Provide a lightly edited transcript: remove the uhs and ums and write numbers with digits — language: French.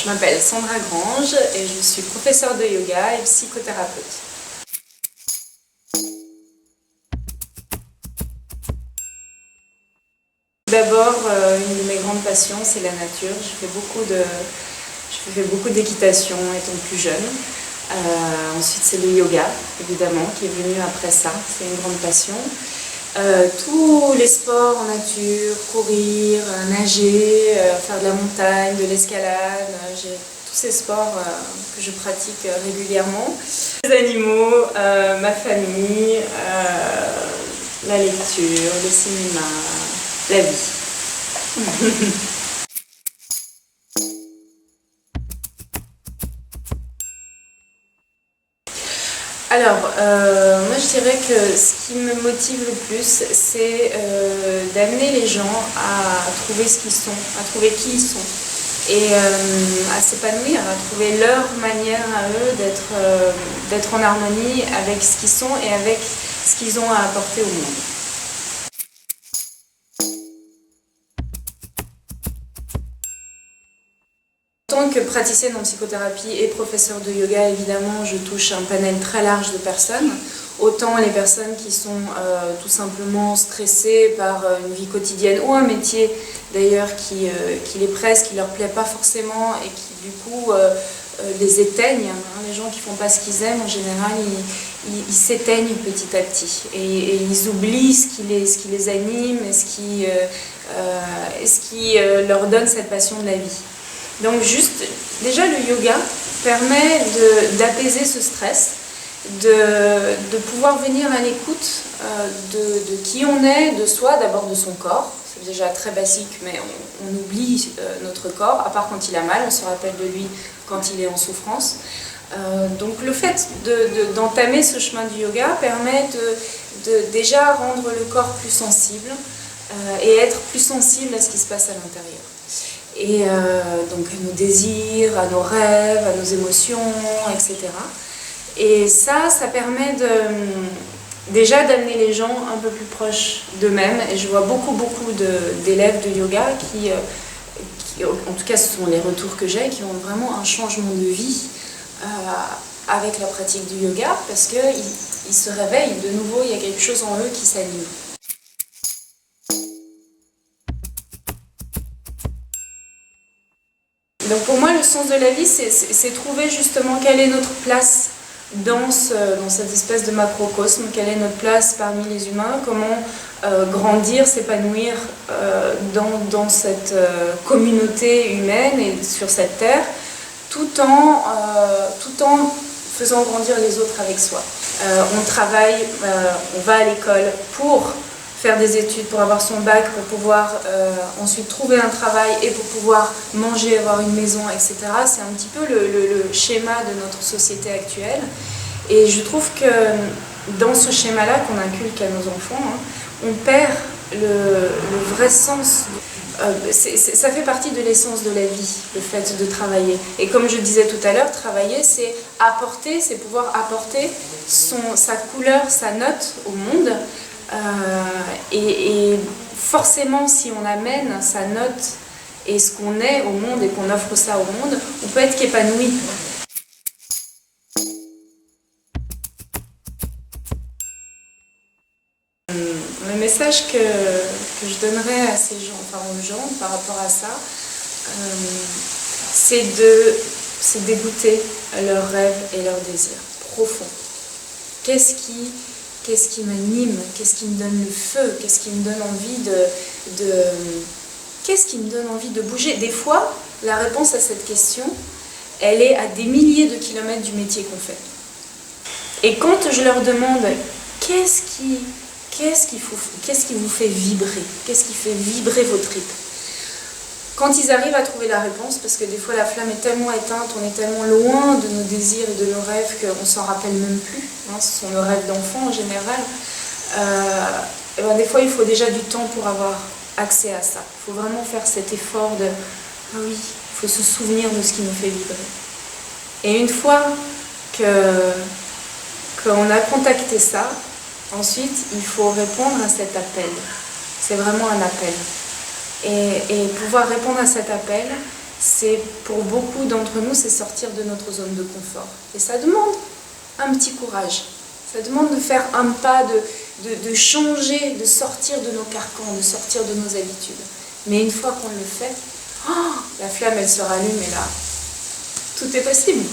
je m'appelle Sandra Grange et je suis professeure de yoga et psychothérapeute. D'abord, une de mes grandes passions, c'est la nature. Je fais beaucoup d'équitation étant plus jeune. Ensuite, c'est le yoga, évidemment, qui est venu après ça. C'est une grande passion. Tous les sports en nature, courir, nager, faire de la montagne, de l'escalade, j'ai tous ces sports que je pratique régulièrement. Les animaux, ma famille, la lecture, le cinéma, la vie. Alors, moi je dirais que ce qui me motive le plus, c'est d'amener les gens à trouver ce qu'ils sont, à trouver qui ils sont et à s'épanouir, à trouver leur manière à eux d'être en harmonie avec ce qu'ils sont et avec ce qu'ils ont à apporter au monde. En tant que praticienne en psychothérapie et professeure de yoga, évidemment, je touche un panel très large de personnes. Autant les personnes qui sont tout simplement stressées par une vie quotidienne ou un métier d'ailleurs qui les presse, qui ne leur plaît pas forcément et qui du coup les éteignent. Les gens qui ne font pas ce qu'ils aiment, en général, ils s'éteignent petit à petit et ils oublient ce qui les anime et ce qui leur donne cette passion de la vie. Donc déjà le yoga permet d'apaiser ce stress, de pouvoir venir à l'écoute de qui on est, de soi, d'abord de son corps. C'est déjà très basique, mais on oublie notre corps, à part quand il a mal, on se rappelle de lui quand il est en souffrance. Donc le fait d'entamer ce chemin du yoga permet de déjà rendre le corps plus sensible et être plus sensible à ce qui se passe à l'intérieur. Et donc à nos désirs, à nos rêves, à nos émotions, etc. Et ça permet déjà d'amener les gens un peu plus proches d'eux-mêmes. Et je vois beaucoup d'élèves de yoga qui, en tout cas ce sont les retours que j'ai, qui ont vraiment un changement de vie avec la pratique du yoga, parce qu'ils se réveillent de nouveau, il y a quelque chose en eux qui s'anime. Donc pour moi, le sens de la vie, c'est trouver justement quelle est notre place dans cette espèce de macrocosme, quelle est notre place parmi les humains, comment grandir, s'épanouir dans cette communauté humaine et sur cette terre, tout en faisant grandir les autres avec soi. On travaille, on va à l'école pour faire des études, pour avoir son bac, pour pouvoir ensuite trouver un travail et pour pouvoir manger, avoir une maison, etc. C'est un petit peu le schéma de notre société actuelle. Et je trouve que dans ce schéma-là qu'on inculque à nos enfants, on perd le vrai sens. Ça fait partie de l'essence de la vie, le fait de travailler. Et comme je disais tout à l'heure, travailler, c'est apporter, c'est pouvoir apporter sa couleur, sa note au monde. Et forcément, si on amène sa note et ce qu'on est au monde et qu'on offre ça au monde, on peut être qu'épanoui. Le message que je donnerais à ces gens, aux gens par rapport à ça, c'est d'écouter leurs rêves et leurs désirs profonds. Qu'est-ce qui m'anime? Qu'est-ce qui me donne le feu? Qu'est-ce qui me donne envie de bouger? Des fois, la réponse à cette question, elle est à des milliers de kilomètres du métier qu'on fait. Et quand je leur demande qu'est-ce qui vous fait vibrer? Qu'est-ce qui fait vibrer vos tripes? Quand ils arrivent à trouver la réponse, parce que des fois la flamme est tellement éteinte, on est tellement loin de nos désirs et de nos rêves qu'on s'en rappelle même plus, ce sont nos rêves d'enfants en général, et des fois il faut déjà du temps pour avoir accès à ça. Il faut vraiment faire cet effort de « ah oui, il faut se souvenir de ce qui nous fait vibrer ». Et une fois qu'on a contacté ça, ensuite il faut répondre à cet appel. C'est vraiment un appel. Et pouvoir répondre à cet appel, c'est pour beaucoup d'entre nous, c'est sortir de notre zone de confort. Et ça demande un petit courage. Ça demande de faire un pas, de changer, de sortir de nos carcans, de sortir de nos habitudes. Mais une fois qu'on le fait, oh, la flamme, elle se rallume et là, tout est possible.